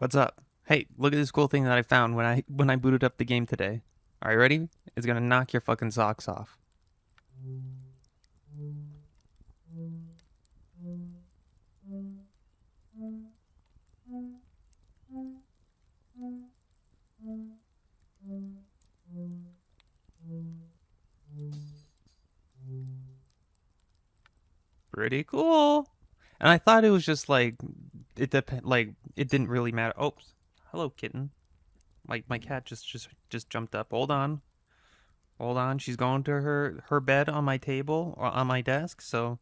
What's up? Hey, look at this cool thing that I found when I booted up the game today. Are you ready? It's gonna knock your fucking socks off. Pretty cool. And I thought it was just like it didn't really matter. Oh, hello kitten. Like my cat just jumped up. Hold on. Hold on. She's going to her bed on my table or on my desk. So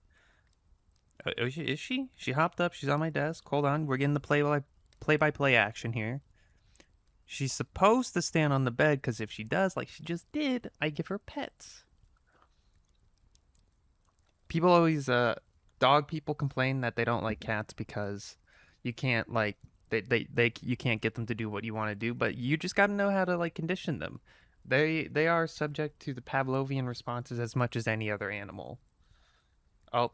is she? She hopped up. She's on my desk. Hold on. We're getting the play by play action here. She's supposed to stand on the bed because if she does, like she just did, I give her pets. People always dog people complain that they don't like cats because you can't like they you can't get them to do what you want to do, but you just got to know how to like condition them. They are subject to the Pavlovian responses as much as any other animal. Oh,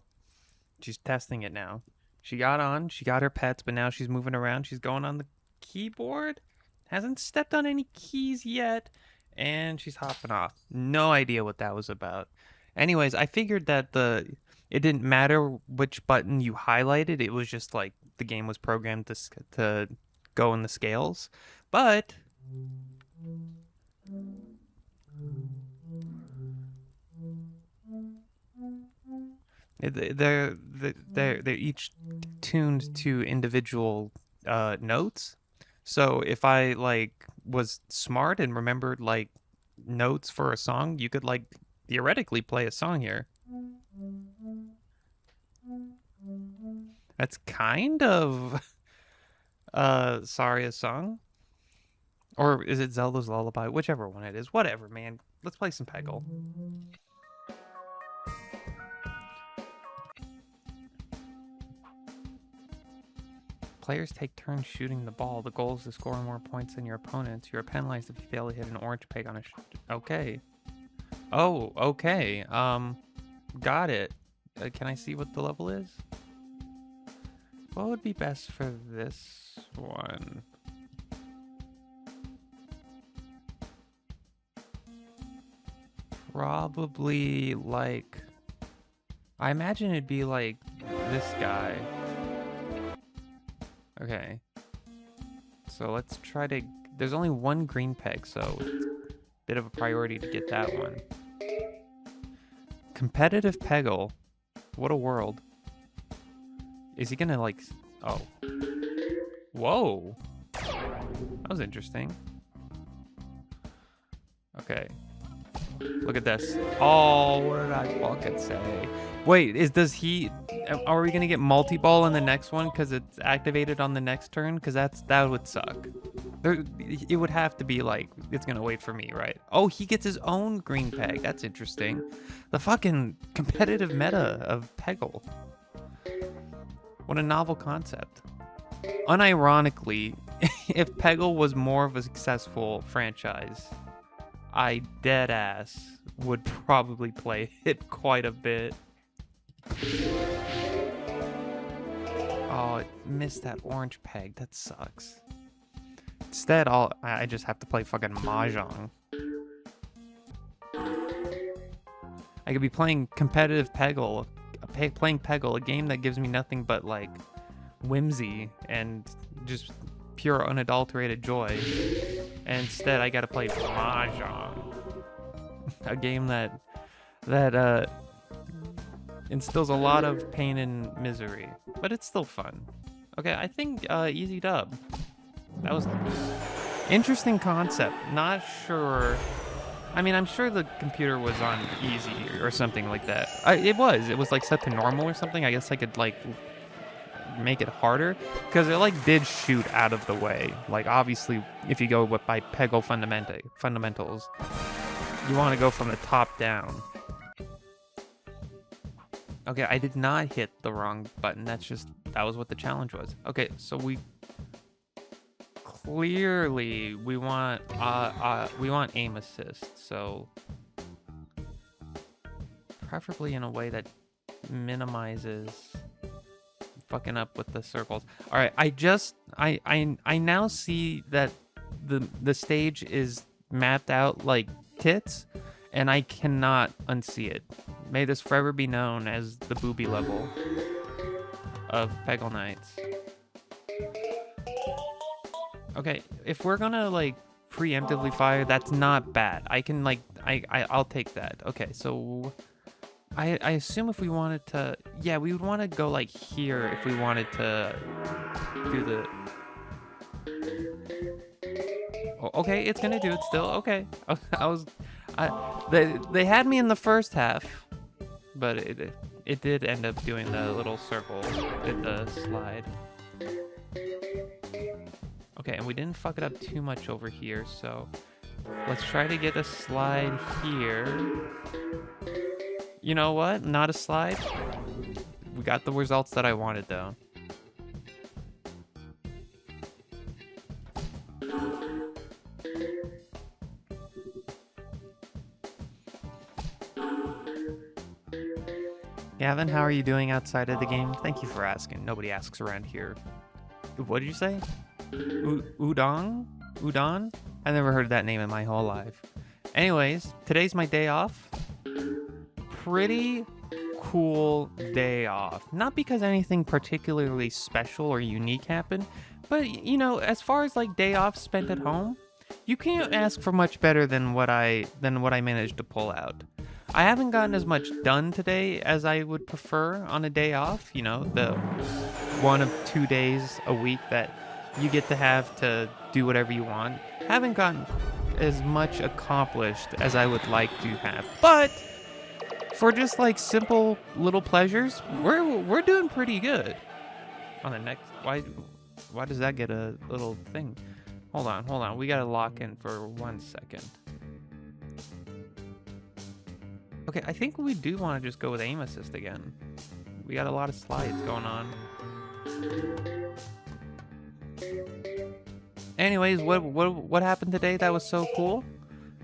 she's testing it now. She got her pets, but now she's moving around. She's going on the keyboard. Hasn't stepped on any keys yet, and she's hopping off. No idea what that was about. Anyways, I figured that the it didn't matter which button you highlighted. It was just like the game was programmed to go in the scales. But they're each tuned to individual notes. So if I like was smart and remembered like notes for a song, you could like theoretically play a song here. That's kind of sorry a song. Or is it Zelda's Lullaby? Whichever one it is. Whatever, man. Let's play some Peggle. Players take turns shooting the ball. The goal is to score more points than your opponents. You're penalized if you fail to hit an orange peg on a okay. Oh, okay. Got it. Can I see what the level is? What would be best for this one? Probably like I imagine it'd be like this guy. Okay. So let's try to there's only one green peg, so it's a bit of a priority to get that one. Competitive Peggle. What a world. Is he gonna like oh. Whoa. That was interesting. Okay. Look at this. Oh, what did I fucking say? Wait, are we gonna get multi-ball in the next one because it's activated on the next turn? Because that would suck. It would have to be like, it's gonna wait for me, right? Oh, he gets his own green peg. That's interesting. The fucking competitive meta of Peggle. What a novel concept. Unironically, if Peggle was more of a successful franchise, I dead ass would probably play it quite a bit. Oh, it missed that orange peg. That sucks. Instead, I just have to play fucking Mahjong. I could be playing competitive Peggle, playing Peggle, a game that gives me nothing but like whimsy and just pure unadulterated joy. And instead, I gotta play Mahjong, a game that instills a lot of pain and misery, but it's still fun. Okay, I think easy dub. That was interesting concept. Not sure. I mean, I'm sure the computer was on easy or something like that. It was like set to normal or something. I guess I could like make it harder because it like did shoot out of the way. Like obviously, if you go by Peggle fundamentals, you want to go from the top down. Okay, I did not hit the wrong button. That was what the challenge was. Okay, so we clearly we want aim assist. So preferably in a way that minimizes fucking up with the circles. All right, I just I now see that the stage is mapped out like tits, and I cannot unsee it. May this forever be known as the booby level of Peggle Nights. Okay, if we're gonna like preemptively fire, that's not bad. I can like I'll take that. Okay, so I assume if we wanted to, yeah, we would want to go like here if we wanted to do the. Oh, okay, it's gonna do it still. Okay, they had me in the first half, but it did end up doing the little circle, did the slide. Okay, and we didn't fuck it up too much over here, so let's try to get a slide here. You know what? Not a slide. We got the results that I wanted, though. Gavin, how are you doing outside of the game? Thank you for asking. Nobody asks around here. What did you say? Udon? Udon? I never heard that name in my whole life. Anyways, today's my day off. Pretty cool day off. Not because anything particularly special or unique happened, but you know, as far as like day off spent at home, you can't ask for much better than what I managed to pull out. I haven't gotten as much done today as I would prefer on a day off, you know, the 1 of 2 days a week that you get to have to do whatever you want. Haven't gotten as much accomplished as I would like to have. But for just like simple little pleasures, we're doing pretty good. On the next, why does that get a little thing? Hold on. We gotta lock in for 1 second. Okay, I think we do want to just go with aim assist again. We got a lot of slides going on. Anyways, what happened today that was so cool?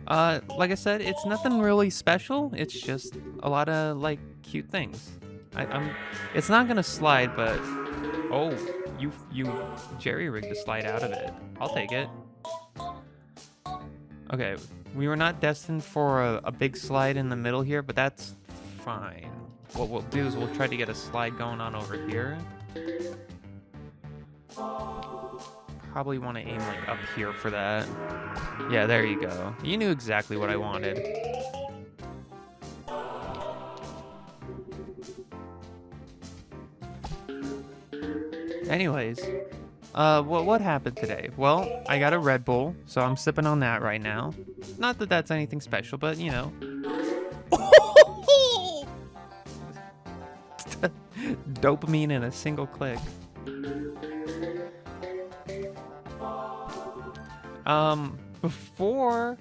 Like I said, it's nothing really special. It's just a lot of like cute things. It's not gonna slide, but oh, you jerry-rigged the slide out of it. I'll take it. Okay, we were not destined for a big slide in the middle here, but that's fine. What we'll do is we'll try to get a slide going on over here. Probably want to aim like up here for that. Yeah, there you go. You knew exactly what I wanted. Anyways, what happened today? Well, I got a Red Bull, so I'm sipping on that right now. Not that that's anything special, but you know. Dopamine in a single click. Before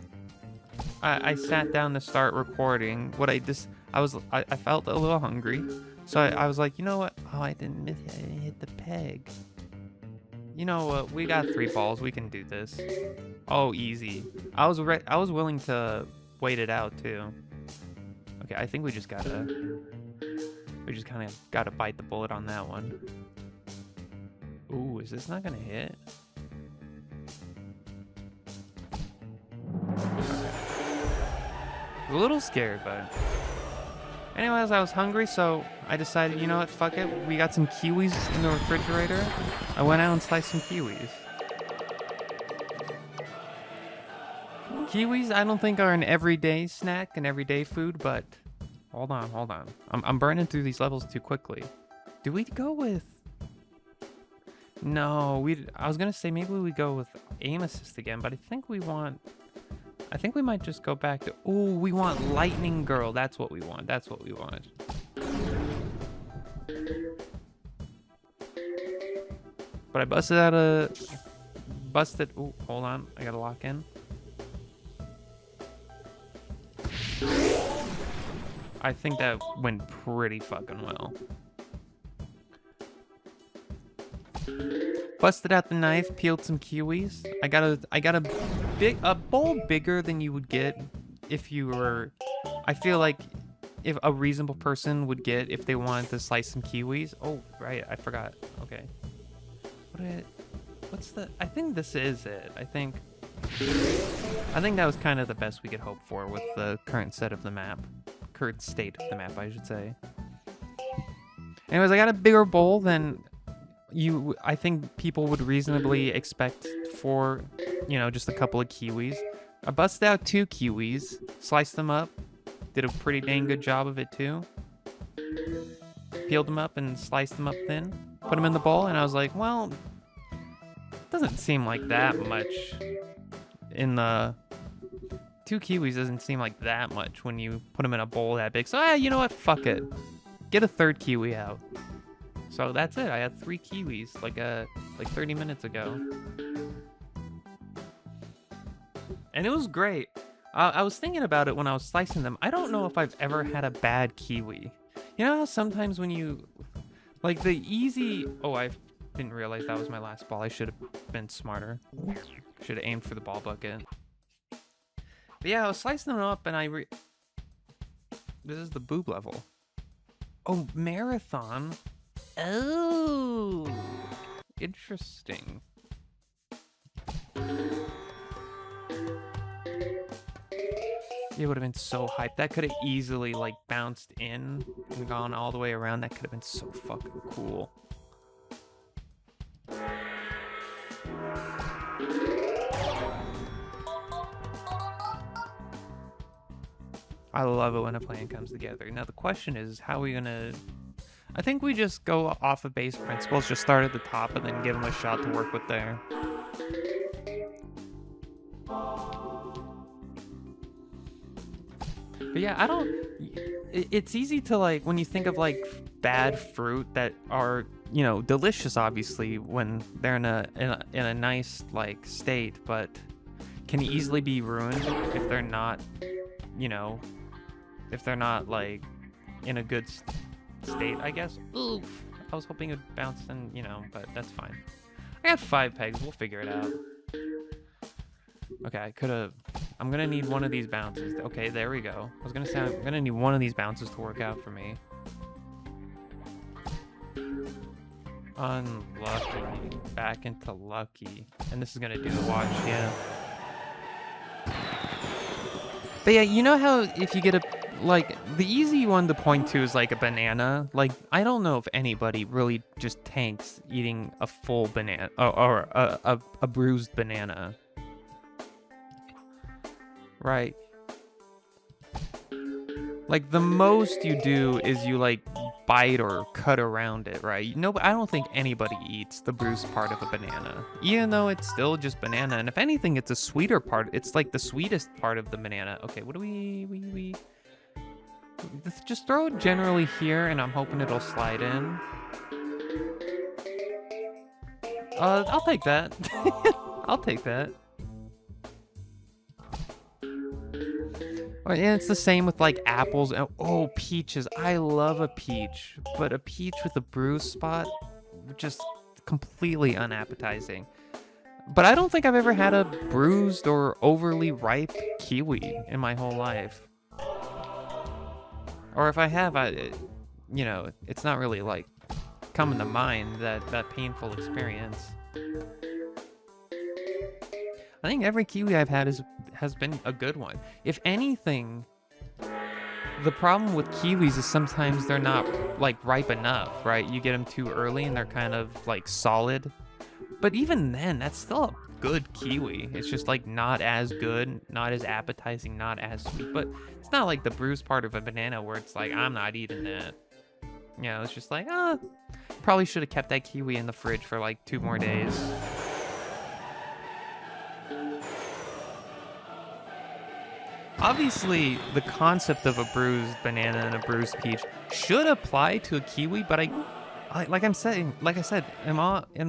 I sat down to start recording, I felt a little hungry, so I was like, you know what? Oh, I didn't hit the peg. You know what? We got 3 balls. We can do this. Oh, easy. I was willing to wait it out too. Okay, I think we just kind of gotta bite the bullet on that one. Ooh, is this not gonna hit? A little scared, but anyways, I was hungry, so I decided, you know what, fuck it. We got some kiwis in the refrigerator. I went out and sliced some kiwis. Kiwis, I don't think are an everyday snack, an everyday food, but hold on. I'm burning through these levels too quickly. Do we go with? No, I was gonna say maybe we go with aim assist again, but I think we might just go back to, ooh, we want Lightning Girl. That's what we want. But I busted, ooh, hold on. I gotta lock in. I think that went pretty fucking well. Busted out the knife, peeled some kiwis. I got a bowl bigger than you would get if you were. I feel like if a reasonable person would get if they wanted to slice some kiwis. Oh, right, I forgot. Okay. What's the... I think this is it. I think that was kind of the best we could hope for with the current set of the map. Current state of the map, I should say. Anyways, I got a bigger bowl than I think people would reasonably expect for, you know, just a couple of kiwis. I busted out 2 kiwis, sliced them up, did a pretty dang good job of it too. Peeled them up and sliced them up thin, put them in the bowl, and I was like, well, it doesn't seem like that much in the... 2 kiwis doesn't seem like that much when you put them in a bowl that big. So, you know what? Fuck it. Get a 3rd kiwi out. So that's it. I had 3 kiwis like 30 minutes ago. And it was great. I was thinking about it when I was slicing them. I don't know if I've ever had a bad kiwi. You know how sometimes when you... Like the easy... Oh, I didn't realize that was my last ball. I should have been smarter. Should have aimed for the ball bucket. But yeah, I was slicing them up and this is the boob level. Oh, marathon. Oh, interesting. It would have been so hyped. That could have easily like bounced in and gone all the way around. That could have been so fucking cool. I love it when a plan comes together. Now the question is, how are we gonna... I think we just go off of base principles, just start at the top and then give them a shot to work with there. But yeah, I don't... It's easy to like, when you think of like bad fruit that are, you know, delicious obviously when they're in a nice like state, but can easily be ruined if they're not, you know, if they're not like in a good state, I guess. Oof. I was hoping it'd bounce and, you know, but that's fine. I got 5 pegs. We'll figure it out. Okay, I could have... I'm going to need one of these bounces. Okay, there we go. I was going to say I'm going to need one of these bounces to work out for me. Unlucky. Back into lucky. And this is going to do the watch, yeah. But yeah, you know how if you get a... Like, the easy one to point to is like a banana. Like, I don't know if anybody really just tanks eating a full banana or a bruised banana. Right. Like, the most you do is you like bite or cut around it, right? No, I don't think anybody eats the bruised part of a banana, even though it's still just banana. And if anything, it's a sweeter part. It's like the sweetest part of the banana. Okay, what do we... Just throw it generally here, and I'm hoping it'll slide in. I'll take that. I'll take that. And it's the same with like apples. Oh, peaches. I love a peach, but a peach with a bruise spot, just completely unappetizing. But I don't think I've ever had a bruised or overly ripe kiwi in my whole life. Or if I have, you know, it's not really like coming to mind, that painful experience. I think every kiwi I've had has been a good one. If anything, the problem with kiwis is sometimes they're not like ripe enough, right? You get them too early and they're kind of like solid. But even then, that's still a good kiwi. It's just like not as good, not as appetizing, not as sweet. But it's not like the bruised part of a banana where it's like, I'm not eating that. You know, it's just like, probably should have kept that kiwi in the fridge for like 2 more days. Obviously, the concept of a bruised banana and a bruised peach should apply to a kiwi, but like I said, in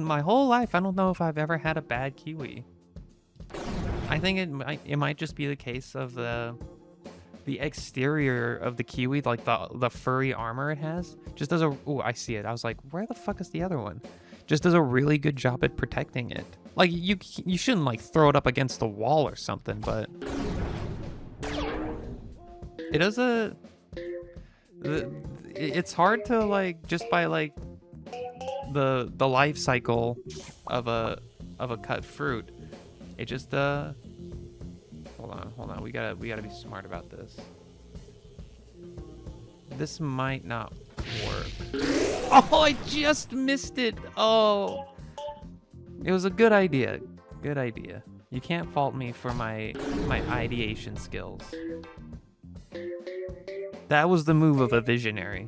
my whole life, I don't know if I've ever had a bad kiwi. I think it might just be the case of the exterior of the kiwi, like the furry armor it has, just does a... Oh, I see it. I was like, where the fuck is the other one? Just does a really good job at protecting it. Like, you shouldn't like throw it up against the wall or something, but it does it's hard to like, just by like the life cycle of a of a cut fruit. It just hold on. We gotta be smart about this. This might not work. Oh, I just missed it. Oh, it was a good idea. Good idea. You can't fault me for my ideation skills. That was the move of a visionary.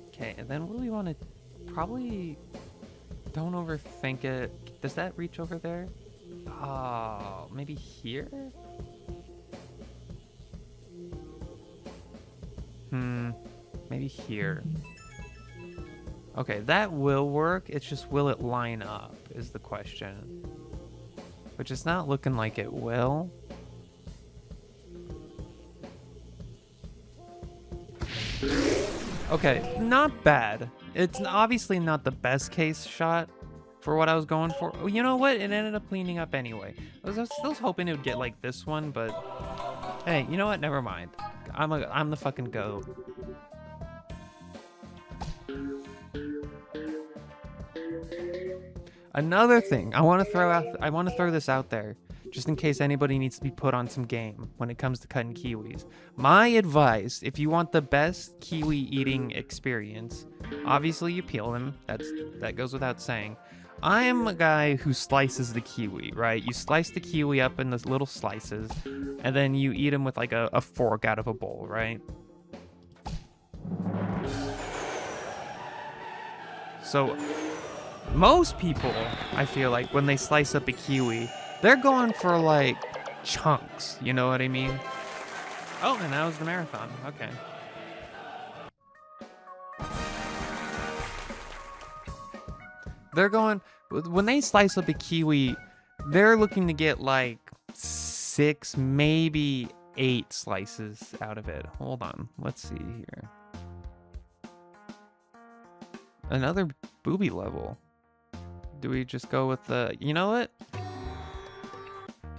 Okay, and then what do we want to... Probably don't overthink it. Does that reach over there? Oh, maybe here? Maybe here. Okay, that will work. It's just, will it line up is the question. Which is not looking like it will. Okay, not bad. It's obviously not the best case shot for what I was going for. Oh, you know what? It ended up cleaning up anyway. I was still hoping it would get like this one, but hey, you know what? Never mind. I'm the fucking GOAT. Another thing I want to throw this out there, just in case anybody needs to be put on some game when it comes to cutting kiwis. My advice, if you want the best kiwi eating experience, obviously you peel them. That goes without saying. I am a guy who slices the kiwi, right? You slice the kiwi up in those little slices, and then you eat them with like a fork out of a bowl, right? So most people, I feel like, when they slice up a kiwi, they're going for like chunks, you know what I mean? Oh, and that was the marathon. Okay. They're going, when they slice up a kiwi, they're looking to get like 6, maybe 8 slices out of it. Hold on, let's see here. Another booby level. Do we just go with the, you know what?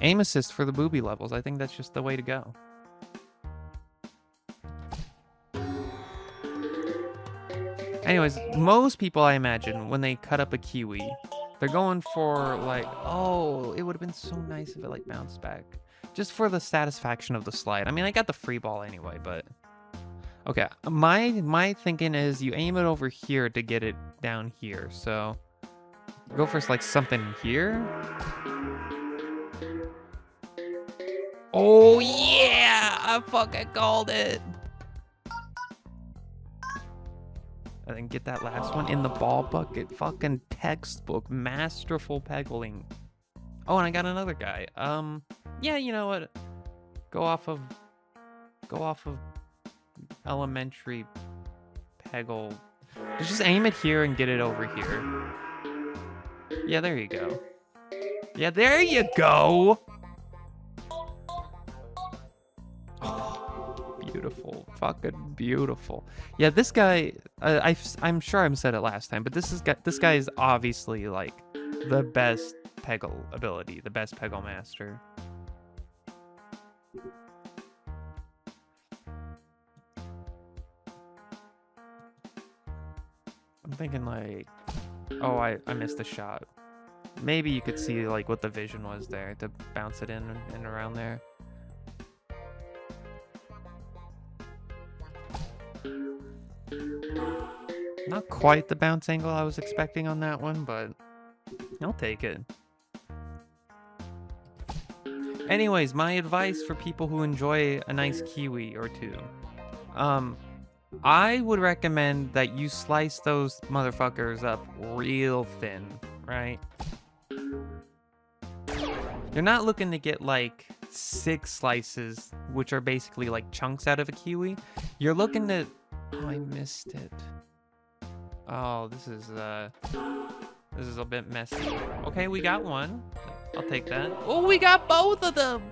Aim assist for the booby levels. I think that's just the way to go. Anyways, most people, I imagine, when they cut up a kiwi, they're going for like, oh, it would have been so nice if it like bounced back. Just for the satisfaction of the slide. I mean, I got the free ball anyway, but... Okay, my thinking is you aim it over here to get it down here, so... Go for like something here. Oh yeah! I fucking called it! And then get that last one in the ball bucket. Fucking textbook. Masterful peggling. Oh, and I got another guy. Yeah, you know what? Go off of elementary Peggle. Just aim it here and get it over here. Yeah, there you go. Yeah, there you go! Oh, beautiful. Fucking beautiful. Yeah, this guy, I'm sure I've said it last time, but this guy is obviously, like, the best Peggle ability, the best Peggle master. I'm thinking, like... Oh, I missed a shot. Maybe you could see like what the vision was there to bounce it in and around there. Not quite the bounce angle I was expecting on that one, but I'll take it. Anyways, my advice for people who enjoy a nice kiwi or two. I would recommend that you slice those motherfuckers up real thin, right? You're not looking to get like 6 slices, which are basically like chunks out of a kiwi. You're looking to... Oh, I missed it. Oh, this is a bit messy. Okay, we got one. I'll take that. Oh, we got both of them!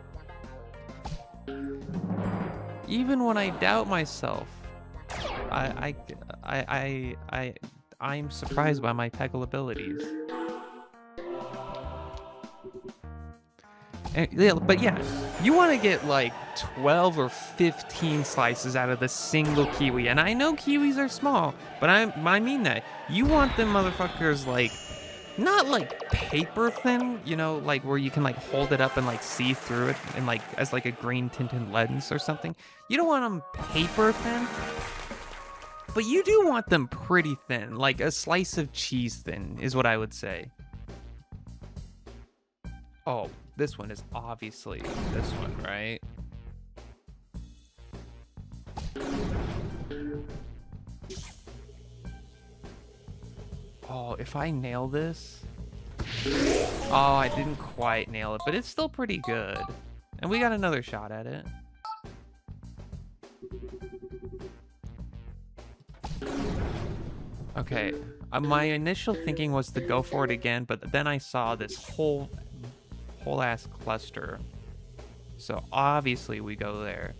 Even when I doubt myself, I'm surprised by my Peggle abilities. Yeah, but yeah, you want to get like 12 or 15 slices out of the single kiwi. And I know kiwis are small, but I mean that. You want them motherfuckers like not like paper thin, you know, like where you can like hold it up and like see through it and like as like a green tinted lens or something. You don't want them paper thin, but you do want them pretty thin, like a slice of cheese thin is what I would say. Oh, this one is obviously this one, right? Oh, if I nail this... Oh, I didn't quite nail it, but it's still pretty good. And we got another shot at it. Okay, my initial thinking was to go for it again, but then I saw this whole ass cluster. So obviously we go there.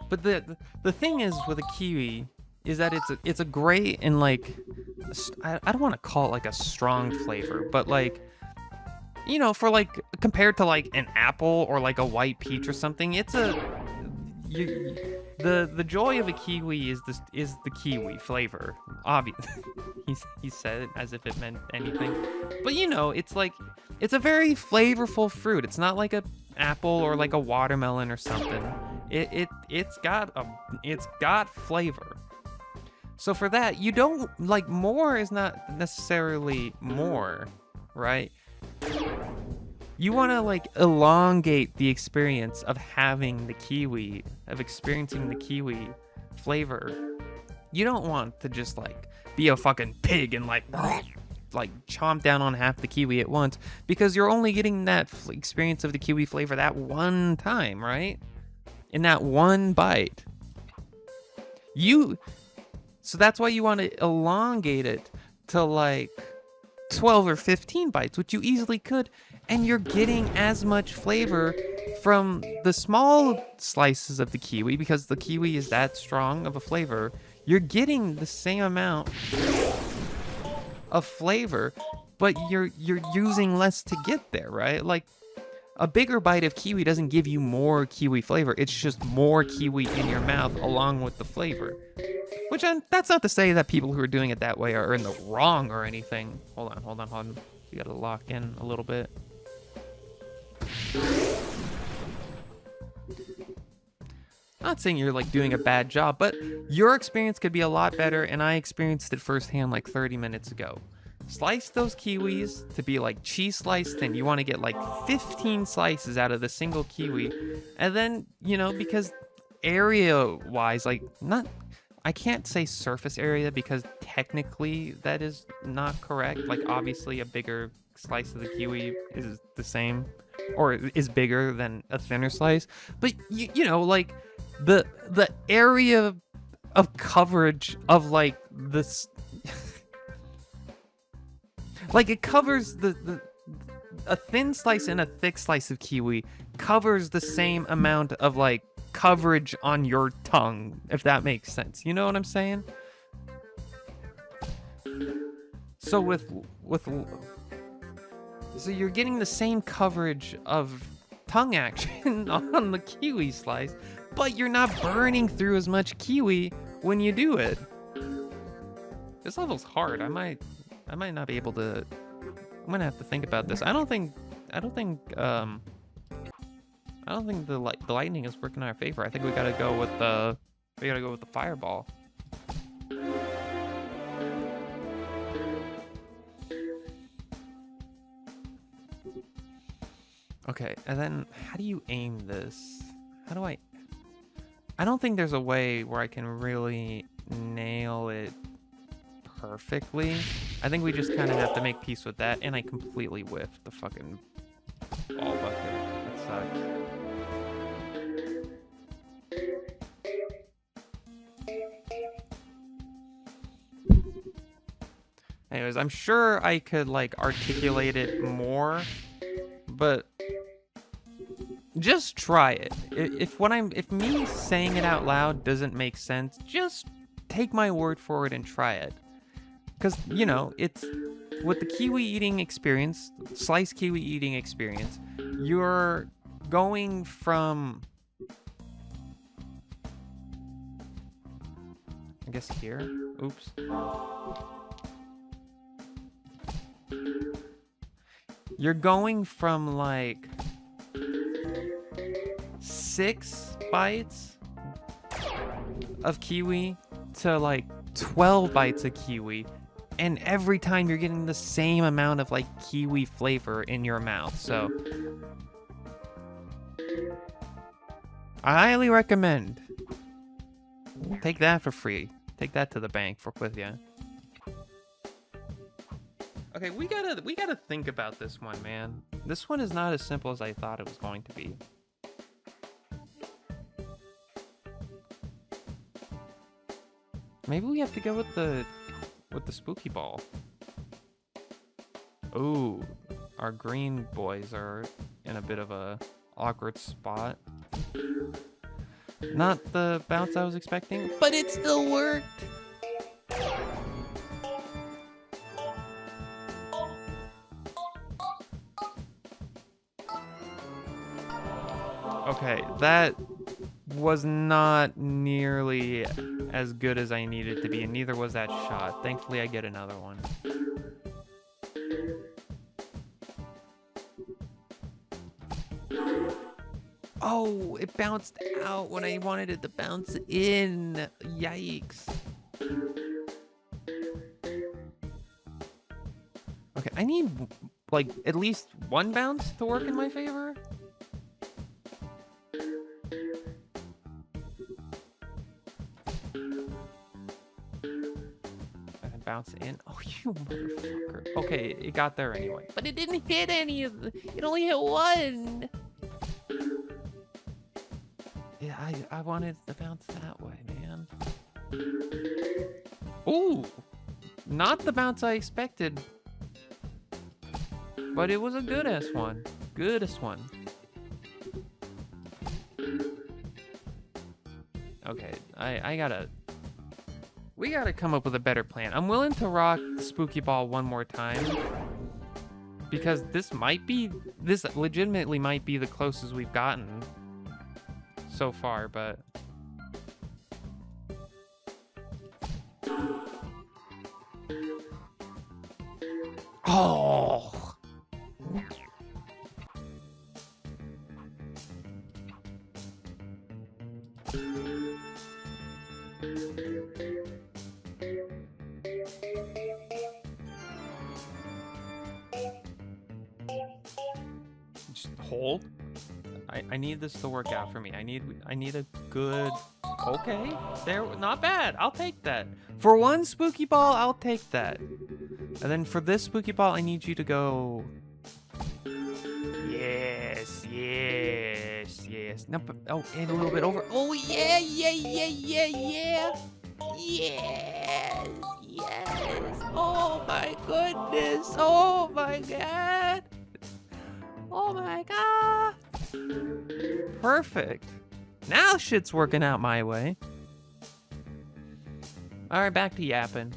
But the thing is with a kiwi is that it's a great and like I don't want to call it like a strong flavor, but like, you know, for like compared to like an apple or like a white peach or something, it's the joy of a kiwi is the kiwi flavor. Obviously, he said it as if it meant anything, but you know, it's like it's a very flavorful fruit. It's not like a apple or like a watermelon or something. It's got flavor. So for that, you don't like more is not necessarily more, right? You want to like elongate the experience of having the kiwi, of experiencing the kiwi flavor. You don't want to just like be a fucking pig and like chomp down on half the kiwi at once, because you're only getting that experience of the kiwi flavor that one time, right? In that one bite. So that's why you want to elongate it to like 12 or 15 bites, which you easily could, and you're getting as much flavor from the small slices of the kiwi, because the kiwi is that strong of a flavor. You're getting the same amount of flavor, but you're using less to get there, right? Like a bigger bite of kiwi doesn't give you more kiwi flavor. It's just more kiwi in your mouth along with the flavor. Which, that's not to say that people who are doing it that way are in the wrong or anything. Hold on. You gotta lock in a little bit. Not saying you're like doing a bad job, but your experience could be a lot better, and I experienced it firsthand like 30 minutes ago. Slice those kiwis to be like cheese sliced thin. You want to get like 15 slices out of the single kiwi. And then, you know, because area-wise, like I can't say surface area because technically that is not correct. Like obviously a bigger slice of the kiwi is the same or is bigger than a thinner slice. But you know, like the area of coverage of like this like it covers a thin slice and a thick slice of kiwi covers the same amount of like coverage on your tongue, if that makes sense. You know what I'm saying? So so you're getting the same coverage of tongue action on the kiwi slice, but you're not burning through as much kiwi when you do it. This level's hard. I might not be able to. I'm gonna have to think about this. I don't think the lightning is working in our favor. I think we gotta go with the fireball. Okay, and then how do you aim this? How do I don't think there's a way where I can really nail it perfectly. I think we just kind of have to make peace with that, and I completely whiffed the fucking ball bucket. That sucks. Anyways, I'm sure I could like articulate it more, but just try it. If me saying it out loud doesn't make sense, just take my word for it and try it. Because, you know, it's with the kiwi eating experience, sliced kiwi eating experience, you're going from I guess here. Oops. You're going from like 6 bites of kiwi to like 12 bites of kiwi, and every time you're getting the same amount of like kiwi flavor in your mouth. So I highly recommend. Take that for free. Take that to the bank with you. Okay, we gotta think about this one, man. This one is not as simple as I thought it was going to be. Maybe we have to go with the spooky ball. Ooh, our green boys are in a bit of a awkward spot. Not the bounce I was expecting, but it still worked. Okay, that was not nearly as good as I needed to be, and neither was that shot. Thankfully, I get another one. Oh, it bounced out when I wanted it to bounce in. Yikes. Okay, I need, like, at least one bounce to work in my favor. Bounce in. Oh, you motherfucker. Okay, it got there anyway. But it didn't hit any of the... It only hit one. Yeah, I wanted to bounce that way, man. Ooh. Not the bounce I expected. But it was a good-ass one. Goodest one. Okay, I gotta... We gotta come up with a better plan. I'm willing to rock the spooky ball one more time, because this legitimately might be the closest we've gotten so far, but... Oh! Hold. I need this to work out for me. I need a good... Okay, there, not bad. I'll take that. For one spooky ball, I'll take that. And then for this spooky ball, I need you to go... Yes, yes, yes. No, but, oh, and a little bit over. Oh, yeah, yeah, yeah, yeah, yeah. Yes, yes. Oh, my goodness. Oh, my God. Oh my God. Perfect. Now shit's working out my way. All right, back to yapping.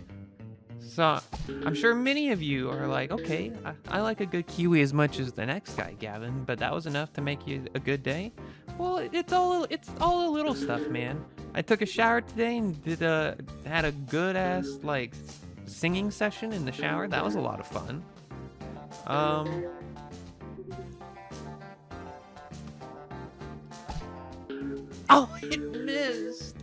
So, I'm sure many of you are like, okay, I like a good kiwi as much as the next guy, Gavin, but that was enough to make you a good day? Well, it's all the little stuff, man. I took a shower today and had a good ass like singing session in the shower. That was a lot of fun. Oh, it missed.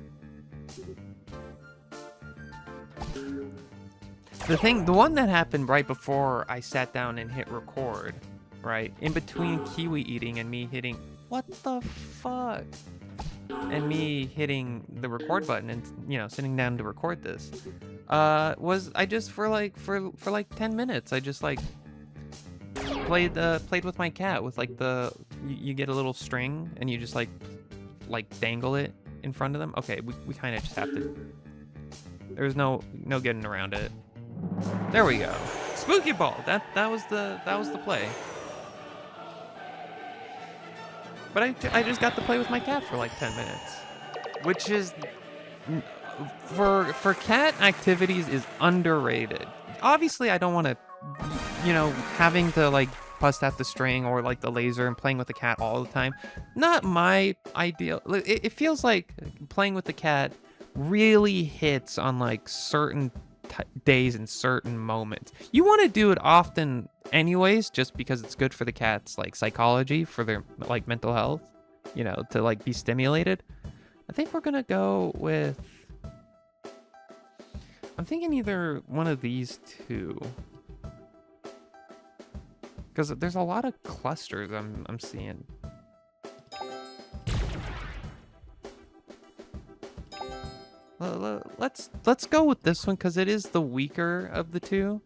The one that happened right before I sat down and hit record, right? In between kiwi eating and me hitting, what the fuck? And me hitting the record button and, you know, sitting down to record this, was I just for like 10 minutes, I just like played with my cat with like you get a little string and you just like dangle it in front of them. Okay, we kind of just have to. There's no getting around it. There we go. Spooky ball. That was the play. But I just got to play with my cat for like 10 minutes, which is for cat activities is underrated. Obviously, I don't want to, you know, having to like bust out the string or like the laser and playing with the cat all the time. Not my ideal. It feels like playing with the cat really hits on like certain days and certain moments. You want to do it often anyways, just because it's good for the cat's like psychology, for their like mental health, you know, to like be stimulated. I think we're gonna go with, I'm thinking either one of these two, because there's a lot of clusters I'm seeing. Let's go with this one because it is the weaker of the two.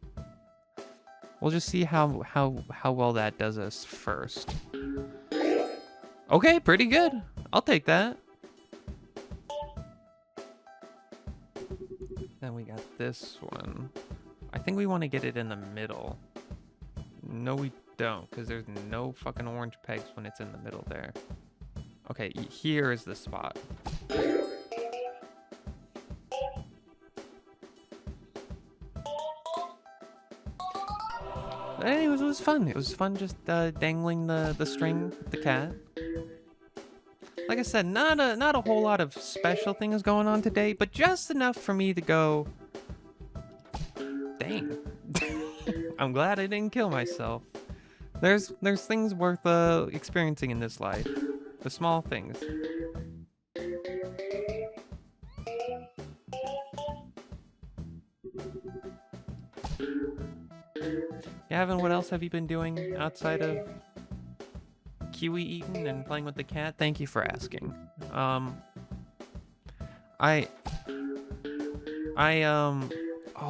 We'll just see how well that does us first. Okay, pretty good. I'll take that. Then we got this one. I think we want to get it in the middle. No, we don't, because there's no fucking orange pegs when it's in the middle there. Okay, here is the spot. Anyways, it was fun. It was fun just dangling the string with the cat. Like I said, not a whole lot of special things going on today, but just enough for me to go, dang. I'm glad I didn't kill myself. There's things worth experiencing in this life. The small things. Gavin, what else have you been doing outside of kiwi eating and playing with the cat? Thank you for asking. Oh,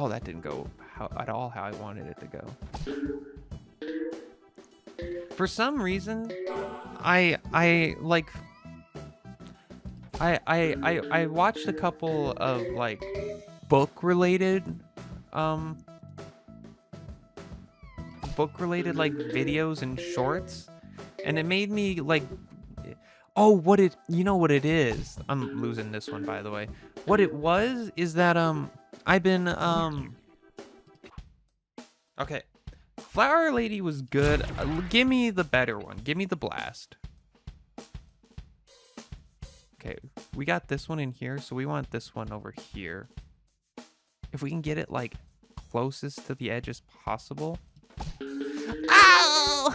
that didn't go at all how I wanted it to go. For some reason, I watched a couple of like book related like videos and shorts, and it made me like, oh, you know what it is? I'm losing this one, by the way. What it was is that I've been okay, Flower Lady was good. Give me the better one. Give me the blast. Okay, we got this one in here, so we want this one over here. If we can get it like closest to the edge as possible. Ow!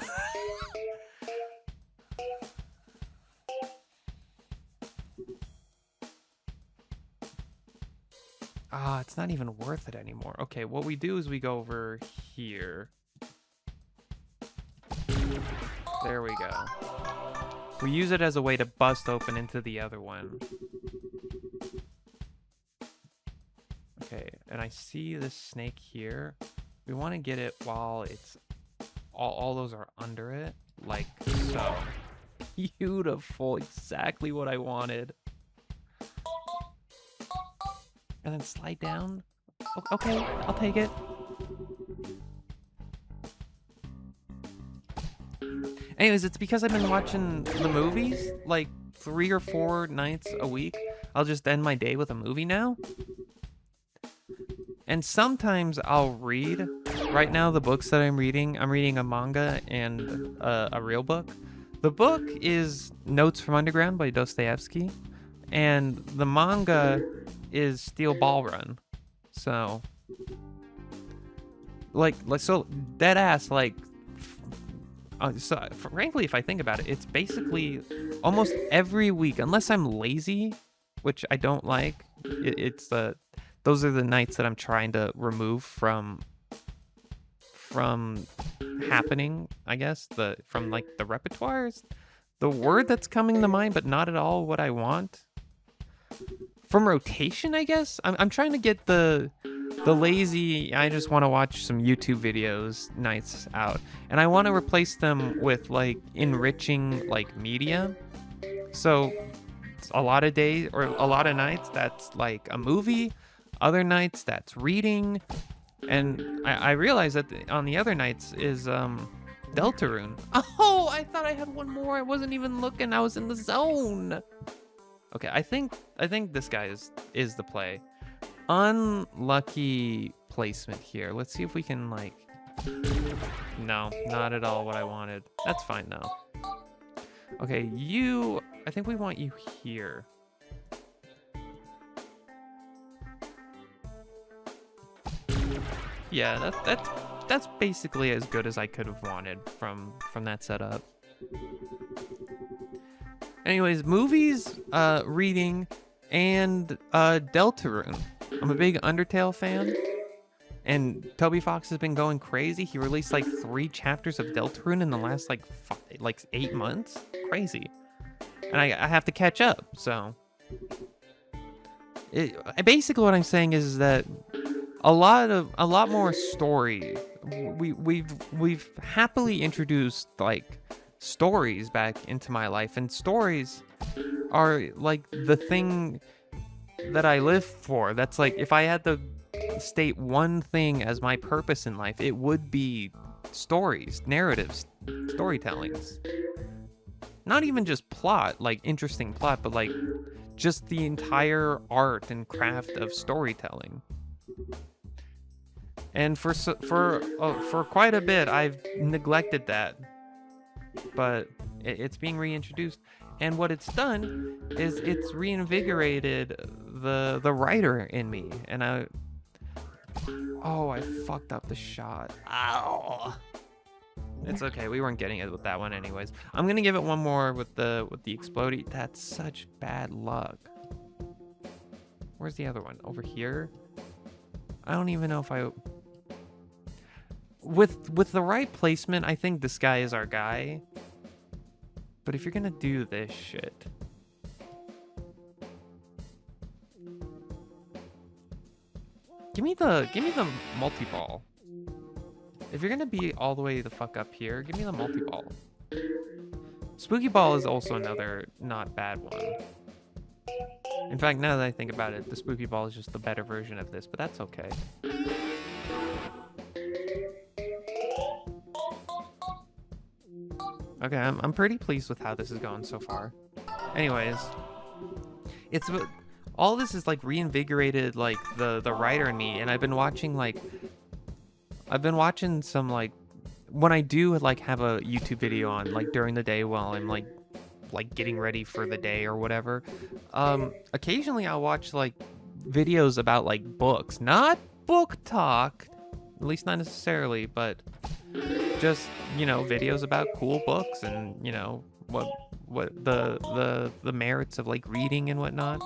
It's not even worth it anymore. Okay, what we do is we go over here. There we go. We use it as a way to bust open into the other one. Okay, and I see this snake here. We want to get it while it's all those are under it, like so. Beautiful, exactly what I wanted. And then slide down. Okay, I'll take it. Anyways, it's because I've been watching the movies like 3 or 4 nights a week. I'll just end my day with a movie now. And sometimes I'll read. Right now, the books that I'm reading a manga and a real book. The book is Notes from Underground by Dostoevsky, and the manga is Steel Ball Run. So, so dead ass, like, so frankly, if I think about it, it's basically almost every week, unless I'm lazy, which I don't like. Those are the nights that I'm trying to remove from happening, I guess, from like the repertoires, the word that's coming to mind, but not at all what I want. From rotation, I guess. I'm trying to get the lazy, I just want to watch some YouTube videos nights out, and I want to replace them with like enriching like media. So a lot of days or a lot of nights that's like a movie, other nights that's reading, and I realized that on the other nights is Deltarune. Oh, I thought I had one more. I wasn't even looking. I was in the zone. Okay, I think this guy is the play. Unlucky placement here. Let's see if we can like. No, not at all what I wanted. That's fine though. Okay, I think we want you here. Yeah, that's basically as good as I could have wanted from that setup. Anyways, movies, reading, and Deltarune. I'm a big Undertale fan, and Toby Fox has been going crazy. He released like 3 chapters of Deltarune in the last like 8 months. Crazy. And I have to catch up, so basically what I'm saying is that a lot more story. We've happily introduced like stories back into my life, and stories are like the thing that I live for. That's like, if I had to state one thing as my purpose in life, it would be stories, narratives, storytellings. Not even just plot, like interesting plot, but like just the entire art and craft of storytelling. And for quite a bit, I've neglected that, but it's being reintroduced. And what it's done is it's reinvigorated the writer in me. And I fucked up the shot. Ow. It's okay. We weren't getting it with that one anyways. I'm gonna give it one more with the explodey. That's such bad luck. Where's the other one? Over here? I don't even know if I... With the right placement, I think this guy is our guy. But if you're gonna do this shit... Give me the multi-ball. If you're gonna be all the way the fuck up here, give me the multi-ball. Spooky ball is also another not bad one. In fact, now that I think about it, the spooky ball is just the better version of this, but that's okay. Okay, I'm pretty pleased with how this is going so far. Anyways, it's all this is like reinvigorated like the writer in me, and I've been watching some like when I do like have a YouTube video on like during the day while I'm like getting ready for the day or whatever. Occasionally I'll watch like videos about like books, not book talk, at least not necessarily, but just, you know, videos about cool books and, you know, what the merits of like reading and whatnot.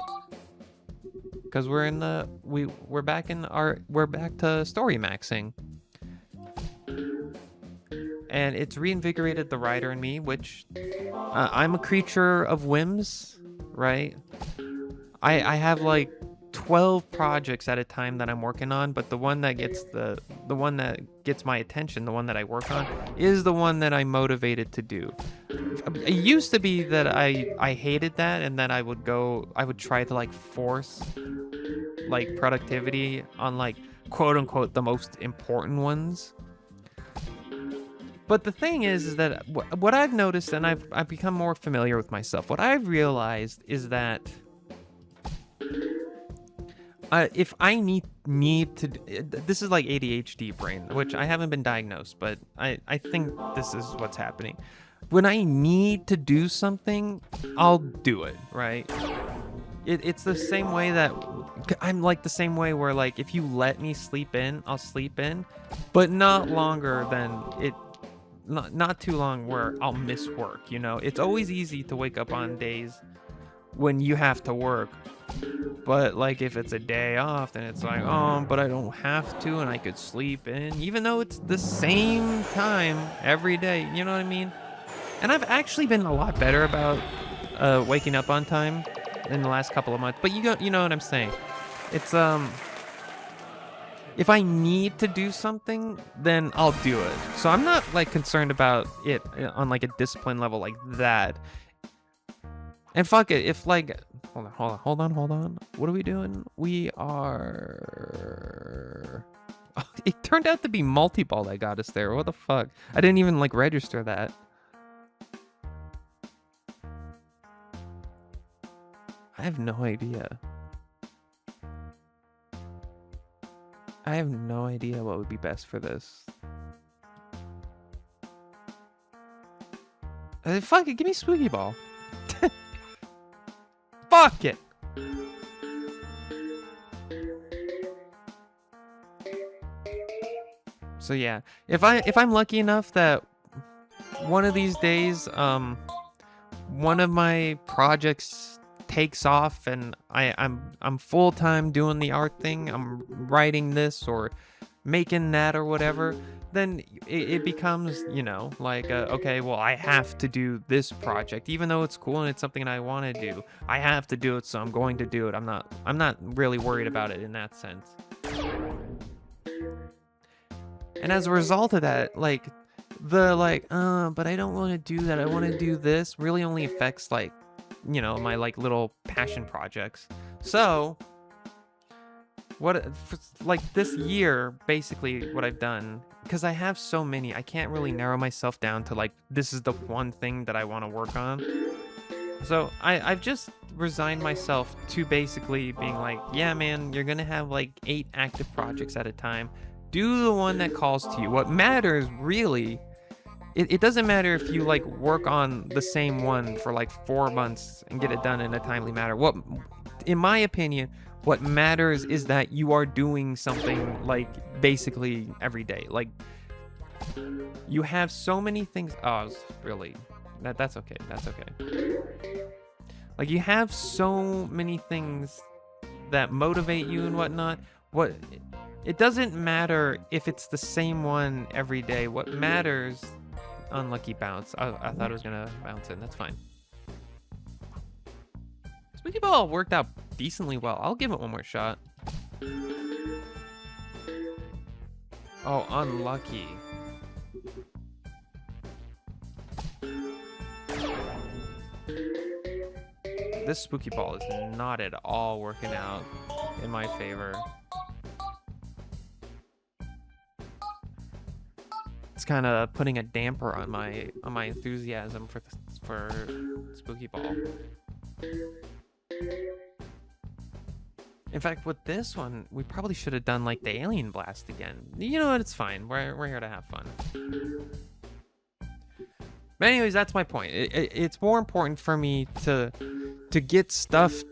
Because we're back to story maxing. And it's reinvigorated the writer in me, which I'm a creature of whims, right? I have like 12 projects at a time that I'm working on, but the one that gets the one that gets my attention, the one that I work on, is the one that I'm motivated to do. It used to be that I hated that, and that I would try to like force like productivity on like quote unquote the most important ones. But the thing is that what I've noticed, and I've become more familiar with myself, what I've realized is that if I need to, this is like ADHD brain, which I haven't been diagnosed, but I think this is what's happening. When I need to do something, I'll do it, right? It's the same way that I'm like the same way where like if you let me sleep in, I'll sleep in, but not longer than it. Not too long where I'll miss work, you know? It's always easy to wake up on days when you have to work. But like if it's a day off, then it's like, oh, but I don't have to and I could sleep in, even though it's the same time every day, you know what I mean? And I've actually been a lot better about waking up on time in the last couple of months. But you know what I'm saying? It's if I need to do something, then I'll do it. So I'm not like concerned about it on like a discipline level like that. And fuck it, if like, hold on. What are we doing? We are... Oh, it turned out to be multi-ball that got us there. What the fuck? I didn't even like register that. I have no idea. I have no idea what would be best for this. Fuck it, give me Spooky Ball. Fuck it. So yeah, if I'm lucky enough that one of these days, one of my projects takes off and I'm full time doing the art thing, I'm writing this or making that or whatever, then it becomes, like, okay, well, I have to do this project, even though it's cool and it's something I want to do. I have to do it, so I'm going to do it. I'm not really worried about it in that sense. And as a result of that, like, but I don't want to do that, I want to do this, really only affects, like, my, like, little passion projects. So like, this year, basically what I've done, because I have so many, I can't really narrow myself down to, like, this is the one thing that I want to work on. So I've just resigned myself to basically being like, yeah, man, you're gonna have like 8 active projects at a time. Do the one that calls to you. What matters really, it doesn't matter if you like work on the same one for like 4 months and get it done in a timely manner. In my opinion, what matters is that you are doing something like basically every day. Like, you have so many things. Oh, really? That's okay. That's okay. Like, you have so many things that motivate you and whatnot. It doesn't matter if it's the same one every day. What matters, unlucky bounce. I thought it was gonna bounce in. That's fine. Spooky Ball worked out decently well. I'll give it one more shot. Oh, unlucky. This Spooky Ball is not at all working out in my favor. It's kind of putting a damper on my enthusiasm for Spooky Ball. In fact, with this one, we probably should have done like the Alien Blast again. You know what? It's fine. We're here to have fun. But anyways, that's my point. It's more important for me to get stuff,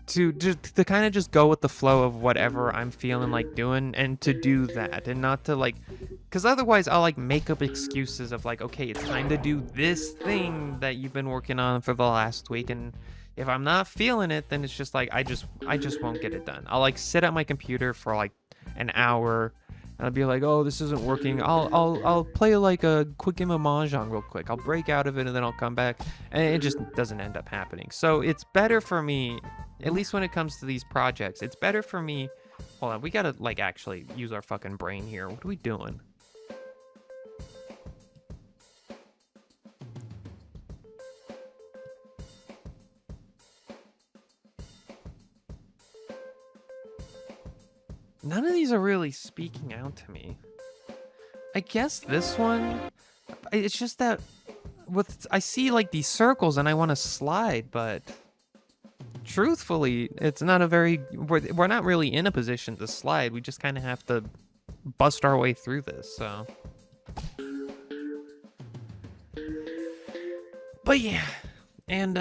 to kind of just go with the flow of whatever I'm feeling like doing, and to do that, and not to like, because otherwise I'll like make up excuses of like, okay, it's time to do this thing that you've been working on for the last week, and if I'm not feeling it, then it's just like I just won't get it done. I'll like sit at my computer for like an hour. And I'll be like, oh, this isn't working. I'll play like a quick game of Mahjong real quick. I'll break out of it and then I'll come back. And it just doesn't end up happening. So it's better for me, at least when it comes to these projects, it's better for me. Hold on, we gotta like actually use our fucking brain here. What are we doing? None of these are really speaking out to me. I guess this one, it's just that I see like these circles and I want to slide, but truthfully, it's not we're not really in a position to slide. We just kind of have to bust our way through this, so. But yeah, and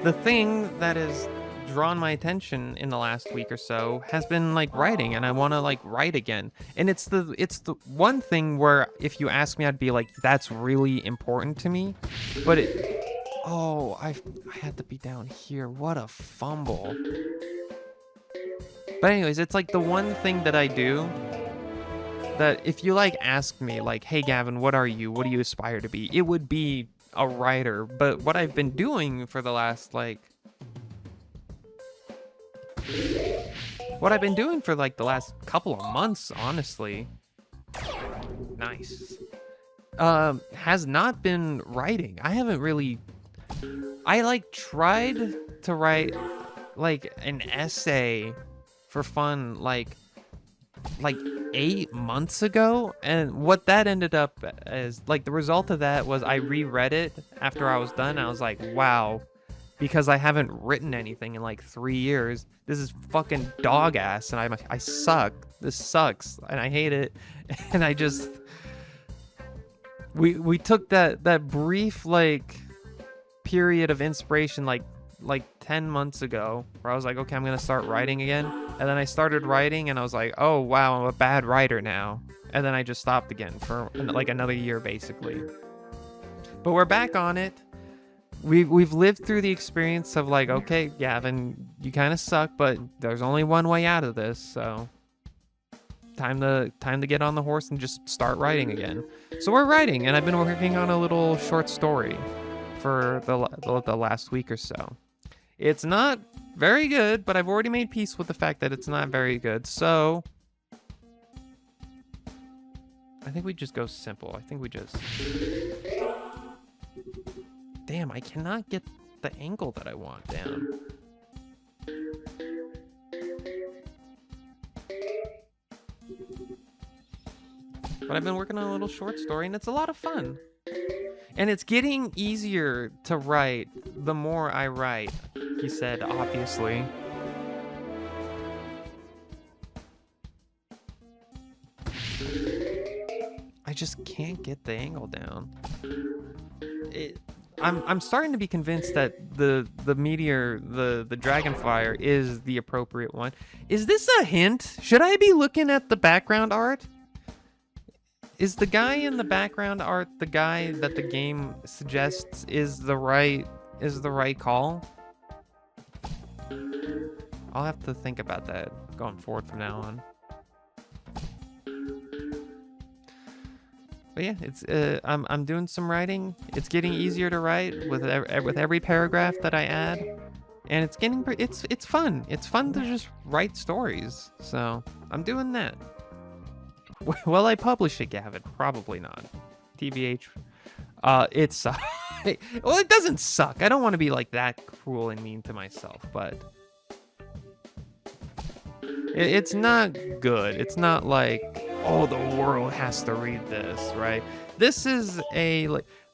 the thing that is drawn my attention in the last week or so has been like writing, and I want to like write again. And it's the one thing where if you ask me, I'd be like, that's really important to me. But I had to be down here. What a fumble. But anyways, it's like the one thing that I do that if you like ask me like, hey Gavin, what are you? What do you aspire to be? It would be a writer. But what I've been doing for the last like the last couple of months, honestly, nice, has not been writing. I haven't really, I like tried to write like an essay for fun like 8 months ago, and what that ended up as, like, the result of that was I reread it after I was done. I was like, wow, because I haven't written anything in like 3 years. This is fucking dog ass, and I suck. This sucks, and I hate it. And I just, we took that brief like period of inspiration like like 10 months ago where I was like, okay, I'm gonna start writing again, and then I started writing and I was like, oh wow, I'm a bad writer now, and then I just stopped again for like another year basically. But we're back on it. We've lived through the experience of like, okay, Gavin, you kind of suck, but there's only one way out of this, so time to get on the horse and just start writing again. So we're writing, and I've been working on a little short story for the last week or so. It's not very good, but I've already made peace with the fact that it's not very good. So I think we just go simple. I think we just... Damn, I cannot get the angle that I want down. But I've been working on a little short story, and it's a lot of fun. And it's getting easier to write the more I write, he said, obviously. I just can't get the angle down. I'm starting to be convinced that the meteor, the dragonfire is the appropriate one. Is this a hint? Should I be looking at the background art? Is the guy in the background art the guy that the game suggests is the right call? I'll have to think about that going forward from now on. But yeah, it's I'm doing some writing. It's getting easier to write with every paragraph that I add, and it's fun. It's fun to just write stories. So I'm doing that. Will I publish it, Gavin? Probably not. TBH. It sucks. Well, it doesn't suck. I don't want to be like that cruel and mean to myself, but it's not good. It's not like, oh, the world has to read this, right? This is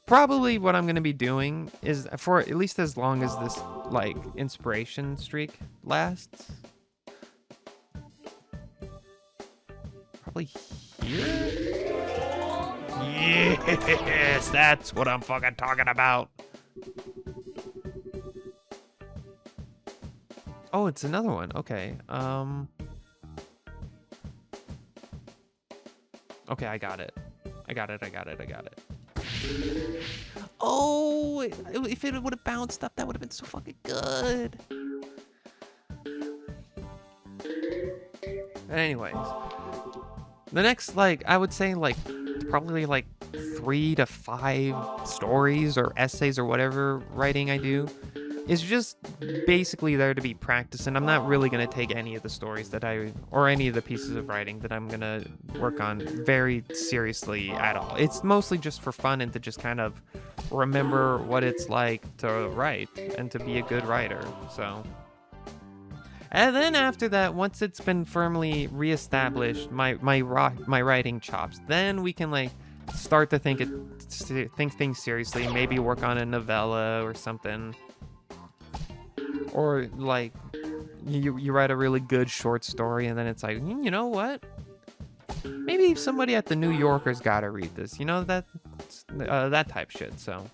probably what I'm going to be doing is for at least as long as this like inspiration streak lasts. Probably here? Yes, that's what I'm fucking talking about. Oh, it's another one. Okay. Okay, I got it. I got it. Oh, if it would have bounced up, that would have been so fucking good. Anyways, the next, I would say, probably, 3 to 5 stories or essays or whatever writing I do is just basically there to be practice, and I'm not really going to take any of the stories or any of the pieces of writing that I'm going to work on very seriously at all. It's mostly just for fun and to just kind of remember what it's like to write and to be a good writer, so... And then after that, once it's been firmly reestablished, my writing chops, then we can start to think things seriously. Maybe work on a novella or something, or you write a really good short story, and then it's like, you know what? Maybe somebody at the New Yorker's got to read this. You know, that type shit. So.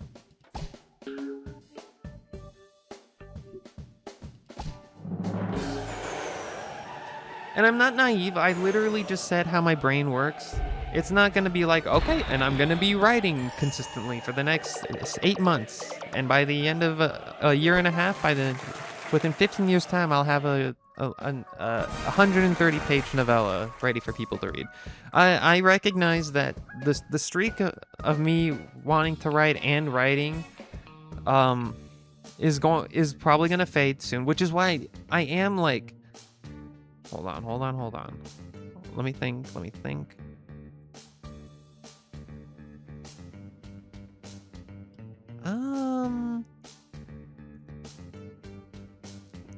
And I'm not naive. I literally just said how my brain works. It's not going to be like, okay, and I'm going to be writing consistently for the next 8 months. And by the end of a year and a half, within 15 years' time, I'll have a 130-page novella ready for people to read. I recognize that the streak of me wanting to write and writing is probably going to fade soon, which is why I am Hold on. Let me think.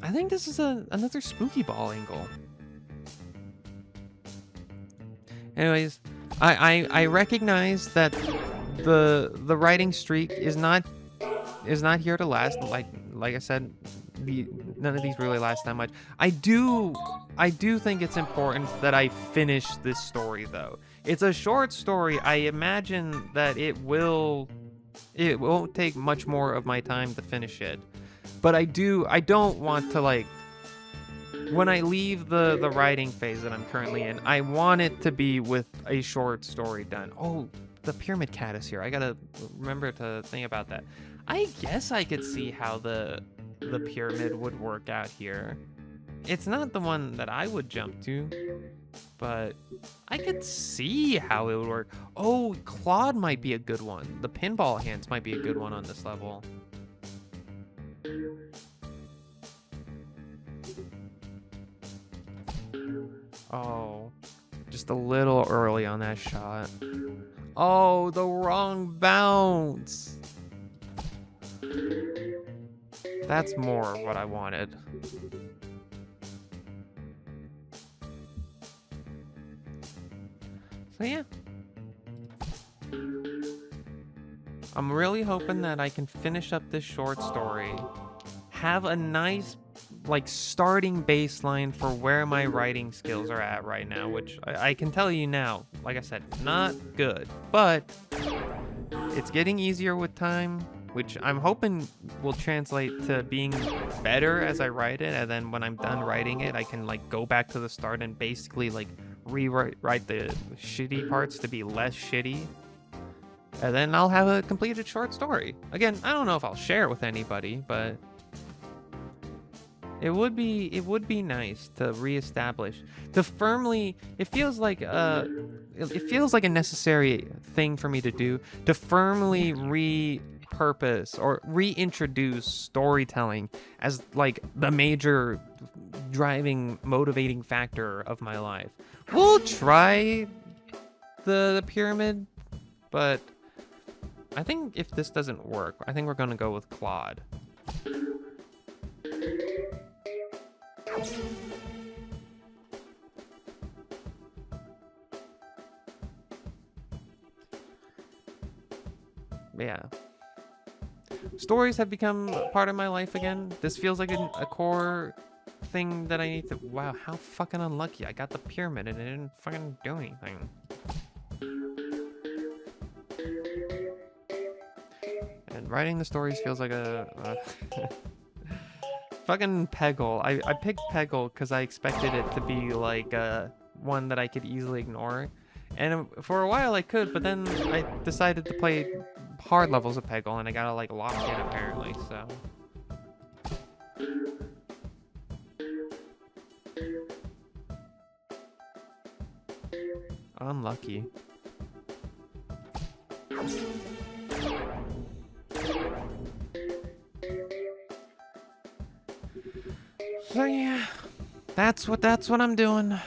I think this is another spooky ball angle. Anyways, I recognize that the writing streak is not here to last. Like I said, none of these really last that much. I do think it's important that I finish this story, though. It's a short story. I imagine that it won't take much more of my time to finish it. But I don't want to like, when I leave the writing phase that I'm currently in, I want it to be with a short story done. Oh, the pyramid cat is here. I gotta remember to think about that. I guess I could see how the pyramid would work out here. It's not the one that I would jump to, but I could see how it would work. Oh, Claude might be a good one. The pinball hands might be a good one on this level. Oh, just a little early on that shot. Oh, the wrong bounce. That's more what I wanted. So yeah. I'm really hoping that I can finish up this short story, have a nice like starting baseline for where my writing skills are at right now, which I can tell you now, like I said, not good, but it's getting easier with time, which I'm hoping will translate to being better as I write it, and then when I'm done writing it, I can like go back to the start and basically like rewrite the shitty parts to be less shitty. And then I'll have a completed short story. Again, I don't know if I'll share it with anybody, but it would be nice to reestablish, to firmly. It feels like a necessary thing for me to do, to firmly repurpose or reintroduce storytelling as like the major driving, motivating factor of my life. We'll try the pyramid, but I think if this doesn't work, I think we're gonna go with Claude. Yeah. Stories have become part of my life again. This feels like a core thing that I need to... Wow, how fucking unlucky. I got the pyramid and it didn't fucking do anything. And writing the stories feels like a... fucking Peggle. I picked Peggle because I expected it to be like one that I could easily ignore. And for a while I could, but then I decided to play hard levels of Peggle and I gotta like lock in apparently, so... Unlucky. So yeah, that's what I'm doing.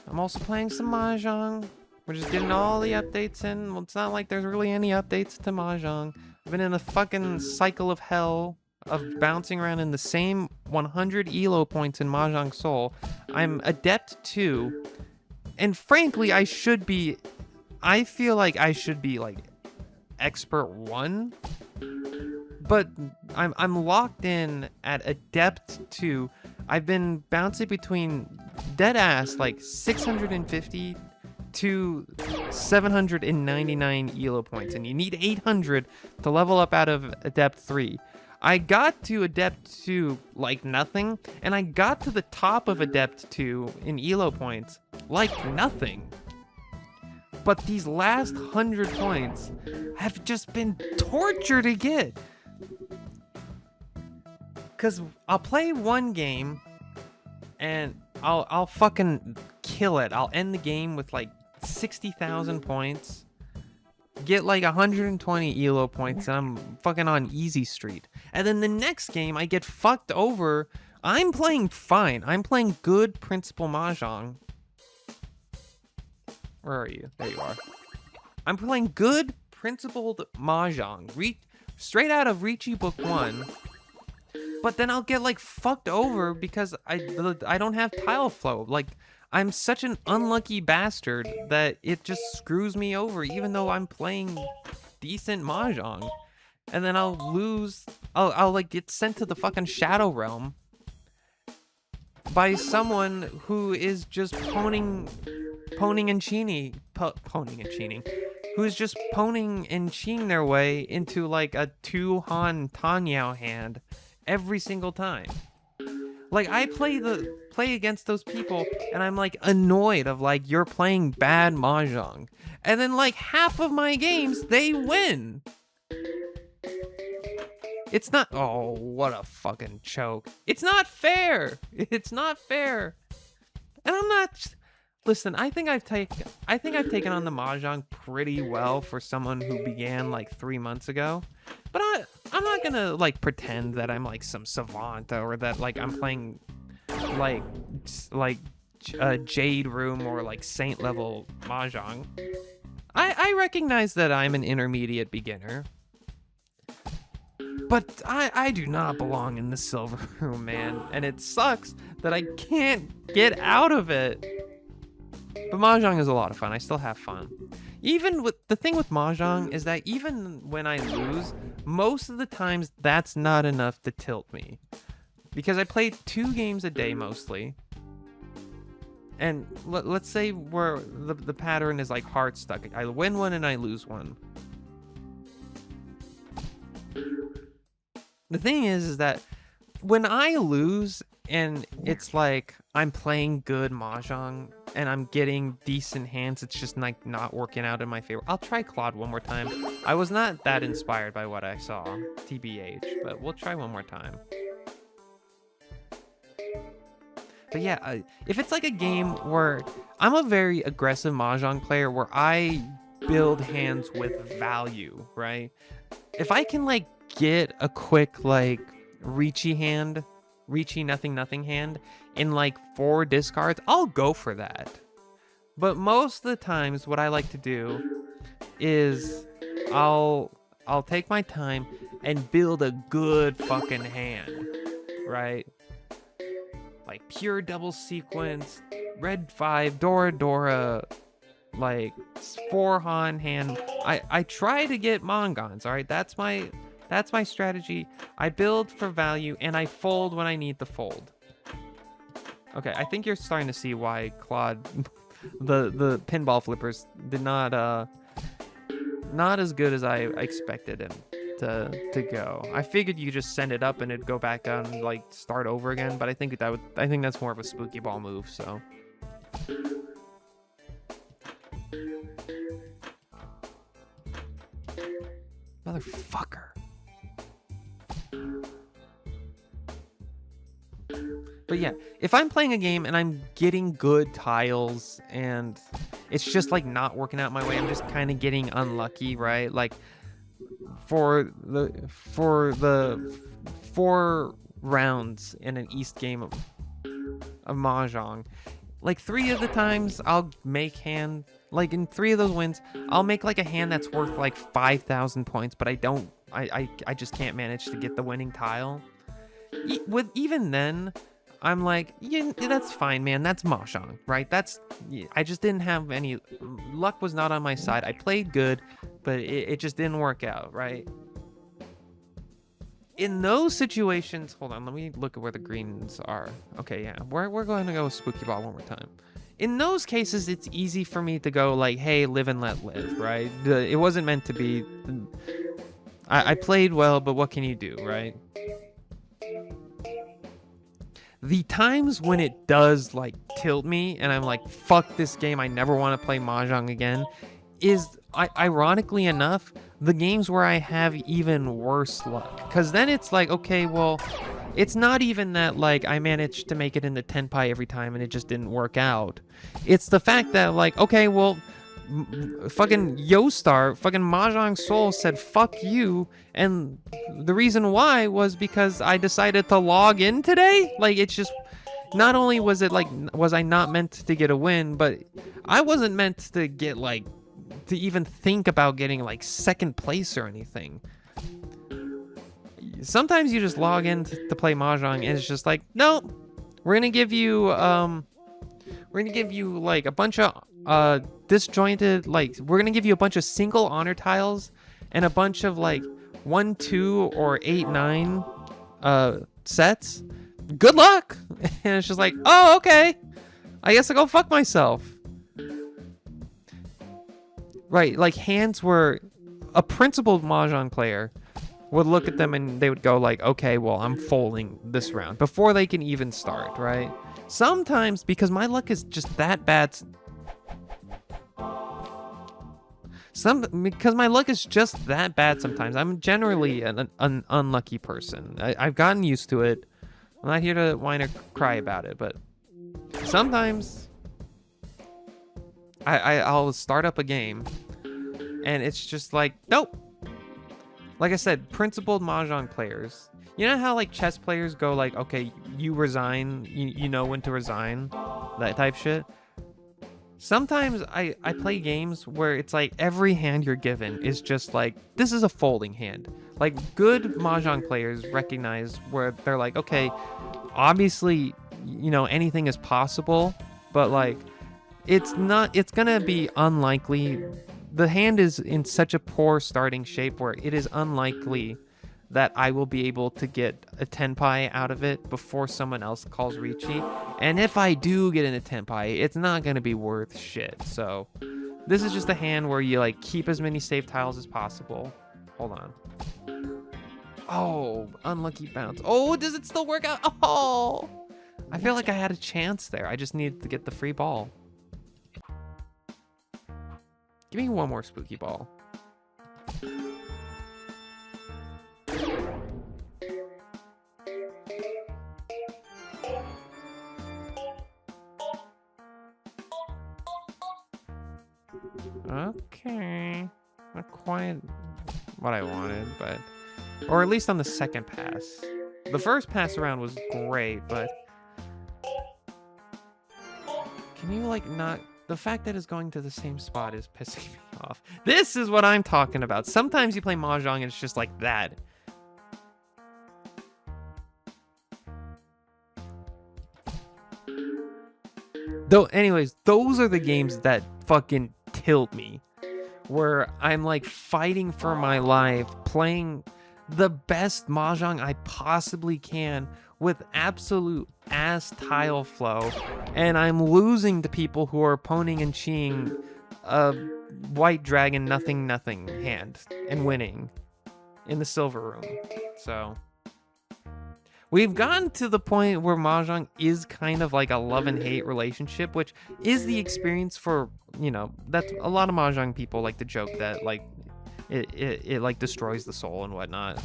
I'm also playing some Mahjong. We're just getting all the updates in. Well, it's not like there's really any updates to Mahjong. I've been in a fucking cycle of hell of bouncing around in the same 100 elo points in Mahjong Soul. I'm Adept 2, and frankly, I feel like I should be like Expert 1, but I'm locked in at Adept 2. I've been bouncing between deadass like 650 to 799 elo points, and you need 800 to level up out of Adept 3. I got to Adept 2 like nothing, and I got to the top of Adept 2 in elo points like nothing. But these last 100 points have just been torture to get. Cause I'll play one game and I'll fucking kill it. I'll end the game with like 60,000 points, get like 120 elo points, and I'm fucking on easy street. And then the next game I get fucked over. I'm playing fine. I'm playing good Principal Mahjong. Where are you? There you are. I'm playing good Principled Mahjong. Straight out of Ricci Book 1. But then I'll get like fucked over because I don't have tile flow. Like, I'm such an unlucky bastard that it just screws me over even though I'm playing decent Mahjong. And then I'll lose. I'll like get sent to the fucking Shadow Realm by someone who is just poning and cheating. Who's just poning and cheating their way into like a 2 Han Tanyao hand every single time. Like, I play against those people, and I'm like annoyed of like, you're playing bad mahjong, and then like half of my games they win. It's not. Oh, what a fucking choke! It's not fair. It's not fair. And I'm not. Listen, I think I've taken on the mahjong pretty well for someone who began like 3 months ago. But I'm not gonna like pretend that I'm like some savant or that like I'm playing like Jade Room or like Saint level mahjong. I recognize that I'm an intermediate beginner. But I do not belong in the silver room, man. And it sucks that I can't get out of it. But mahjong is a lot of fun. I still have fun. Even with the thing with mahjong is that even when I lose, most of the times that's not enough to tilt me. Because I play 2 games a day mostly. And let's say where the pattern is like hard stuck. I win one and I lose one. The thing is that when I lose and it's like I'm playing good mahjong and I'm getting decent hands, it's just like not working out in my favor. I'll try Claude one more time. I was not that inspired by what I saw, TBH, but we'll try one more time. But yeah, if it's like a game where I'm a very aggressive mahjong player where I build hands with value, right? If I can like get a quick like reachy nothing hand in like 4 discards, I'll go for that. But most of the times what I like to do is I'll take my time and build a good fucking hand, right? Like pure double sequence, red 5, Dora, like 4 Han hand. I try to get Mongons, all right? That's my strategy. I build for value and I fold when I need to fold. Okay, I think you're starting to see why Claude, the pinball flippers did not as good as I expected him to go. I figured you just send it up and it'd go back down and like start over again, but I think that's more of a spooky ball move, so. Motherfucker. But yeah, if I'm playing a game and I'm getting good tiles and it's just like not working out my way, I'm just kind of getting unlucky, right? Like for the 4 rounds in an East game of mahjong, like 3 of the times I'll make hand, like in 3 of those wins, I'll make like a hand that's worth like 5,000 points, but I just can't manage to get the winning tile. Even then, I'm like, yeah, that's fine, man. That's mahjong, right? I just didn't have any luck. Was not on my side. I played good, but it just didn't work out, right? In those situations, hold on, let me look at where the greens are. Okay, yeah, we're going to go with spooky ball one more time. In those cases, it's easy for me to go like, hey, live and let live, right? It wasn't meant to be. I played well, but what can you do, right? The times when it does like tilt me and I'm like, fuck this game, I never want to play mahjong again, is ironically enough the games where I have even worse luck. Because then it's like, okay, well, it's not even that like I managed to make it into tenpai every time and it just didn't work out. It's the fact that like, okay, well, fucking Yostar, fucking Mahjong Soul said fuck you, and the reason why was because I decided to log in today. Like, it's just, not only was it like, was I not meant to get a win, but I wasn't meant to get like, to even think about getting like 2nd place or anything. Sometimes you just log in to play Mahjong and it's just like, no, we're gonna give you like a bunch of disjointed, like, we're gonna give you a bunch of single honor tiles and a bunch of like 1, 2, or 8, 9 sets. Good luck. And it's just like, oh, okay, I guess I'll go fuck myself. Right, like hands where a principled Mahjong player would look at them and they would go like, okay, well, I'm folding this round before they can even start, right? Sometimes, because my luck is just that bad, because my luck is just that bad sometimes. I'm generally an unlucky person. I've gotten used to it. I'm not here to whine or cry about it, but sometimes I'll start up a game and it's just like, nope. Like I said, principled mahjong players. You know how like chess players go like, okay, you resign, you know when to resign, that type shit. Sometimes I play games where it's like every hand you're given is just like, this is a folding hand. Like good mahjong players recognize where they're like, okay, obviously, you know, anything is possible, but like it's gonna be unlikely. The hand is in such a poor starting shape where it is unlikely that I will be able to get a tenpai out of it before someone else calls Ricci. And if I do get in a tenpai, it's not going to be worth shit. So this is just a hand where you like keep as many save tiles as possible. Hold on. Oh, unlucky bounce. Oh, does it still work out? Oh, I feel like I had a chance there. I just needed to get the free ball. Give me one more spooky ball. Okay. Not quite what I wanted, but... Or at least on the second pass. The first pass around was great, but... Can you, like, not... The fact that it's going to the same spot is pissing me off. This is what I'm talking about. Sometimes you play mahjong and it's just like that. Though, anyways, those are the games that fucking tilt me. Where I'm like fighting for my life, playing the best mahjong I possibly can with absolute ass tile flow, and I'm losing to people who are poning and cheeing a white dragon nothing hand and winning in the silver room. So we've gotten to the point where mahjong is kind of like a love and hate relationship, which is the experience for, you know, that's a lot of mahjong people like to joke that like it like destroys the soul and whatnot.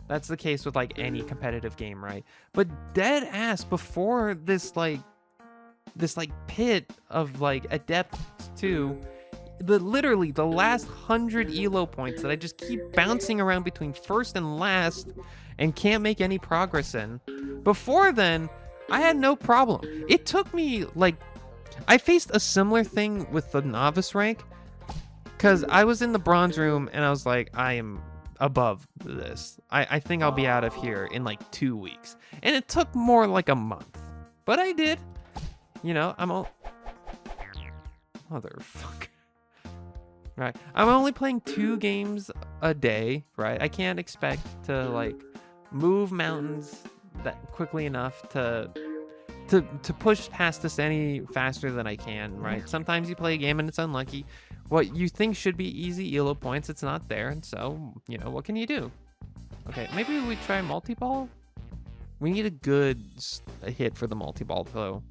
That's the case with like any competitive game, right? But dead ass, before this pit of like Adept 2, literally the last 100 elo points that I just keep bouncing around between first and last and can't make any progress in. Before then, I had no problem. It took me like, I faced a similar thing with the novice rank, because I was in the bronze room and I was like, I am above this. I think I'll be out of here in like 2 weeks. And it took more like a month. But I did. You know, Motherfucker. Right. I'm only playing 2 games a day, right? I can't expect to like move mountains that quickly enough to push past this any faster than I can, right? Sometimes you play a game and it's unlucky. What you think should be easy elo points, it's not there, and so, you know, what can you do? Okay, maybe we try multi-ball? We need a good hit for the multi-ball, though.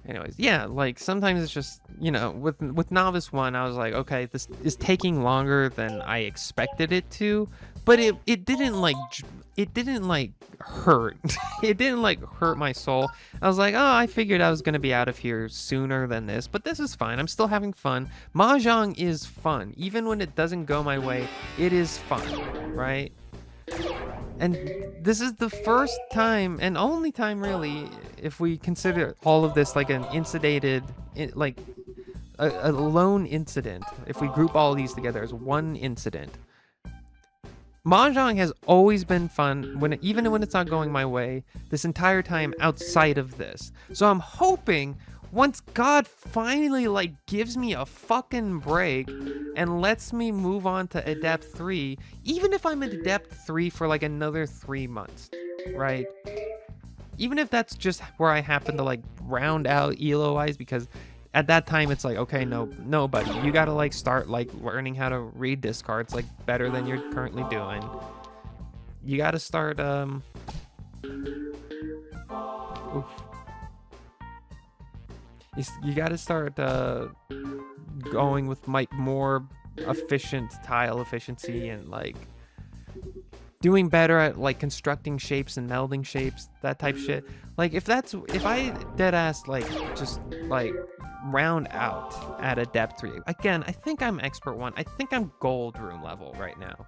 Anyways, yeah, like sometimes it's just, you know, with Novice 1, I was like, okay, this is taking longer than I expected it to, but it didn't like hurt. It didn't like hurt my soul. I was like, oh, I figured I was gonna be out of here sooner than this, but this is fine. I'm still having fun. Mahjong is fun. Even when it doesn't go my way, it is fun, right? And this is the first time and only time really, if we consider all of this like an incidentated, like a lone incident, if we group all these together as one incident. Mahjong has always been fun, even when it's not going my way, this entire time outside of this. So I'm hoping once God finally like gives me a fucking break and lets me move on to Adept 3, even if I'm at Adept 3 for like another 3 months, right? Even if that's just where I happen to like round out elo wise, because at that time it's like, okay, no buddy, you gotta like start like learning how to read discards like better than you're currently doing. You gotta start oof. You gotta start going with more efficient tile efficiency and like doing better at like constructing shapes and melding shapes, that type shit. Like if I dead ass like just like round out at a depth 3. Again, I think I'm expert 1. I think I'm gold room level right now.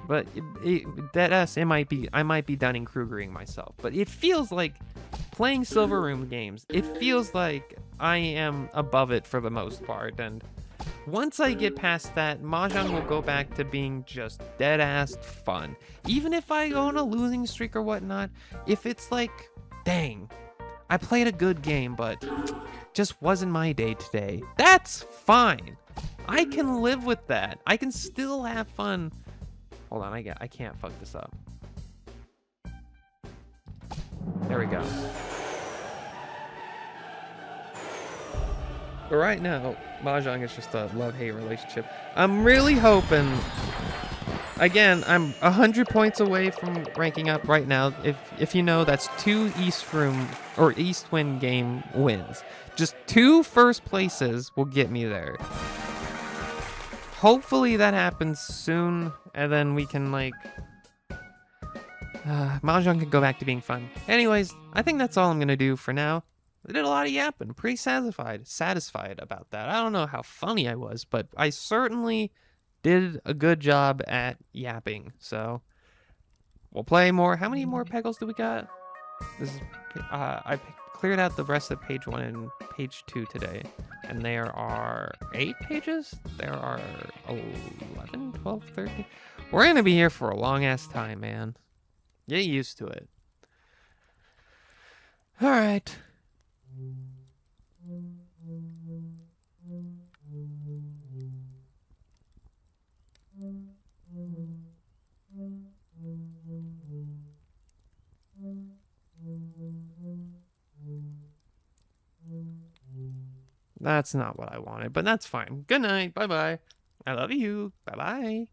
But dead ass, I might be Dunning-Krugering myself. But it feels like playing silver room games. It feels like I am above it for the most part, and once I get past that, Mahjong will go back to being just dead-ass fun. Even if I go on a losing streak or whatnot, if it's like, dang, I played a good game, but just wasn't my day today, that's fine. I can live with that. I can still have fun. Hold on, I can't fuck this up. There we go. But right now, Mahjong is just a love-hate relationship. I'm really hoping... Again, I'm 100 points away from ranking up right now. If you know, that's 2 East Room or East Wind game wins. Just 2 first places will get me there. Hopefully that happens soon, and then we can like... Mahjong can go back to being fun. Anyways, I think that's all I'm gonna do for now. I did a lot of yapping. Pretty satisfied about that. I don't know how funny I was, but I certainly did a good job at yapping. So we'll play more. How many more Peggles do we got? This is I cleared out the rest of page 1 and page 2 today, and there are 8 pages. There are 11, 12, 13. We're gonna be here for a long ass time, man. Get used to it. All right. That's not what I wanted, but that's fine. Good night. Bye-bye. I love you. Bye-bye.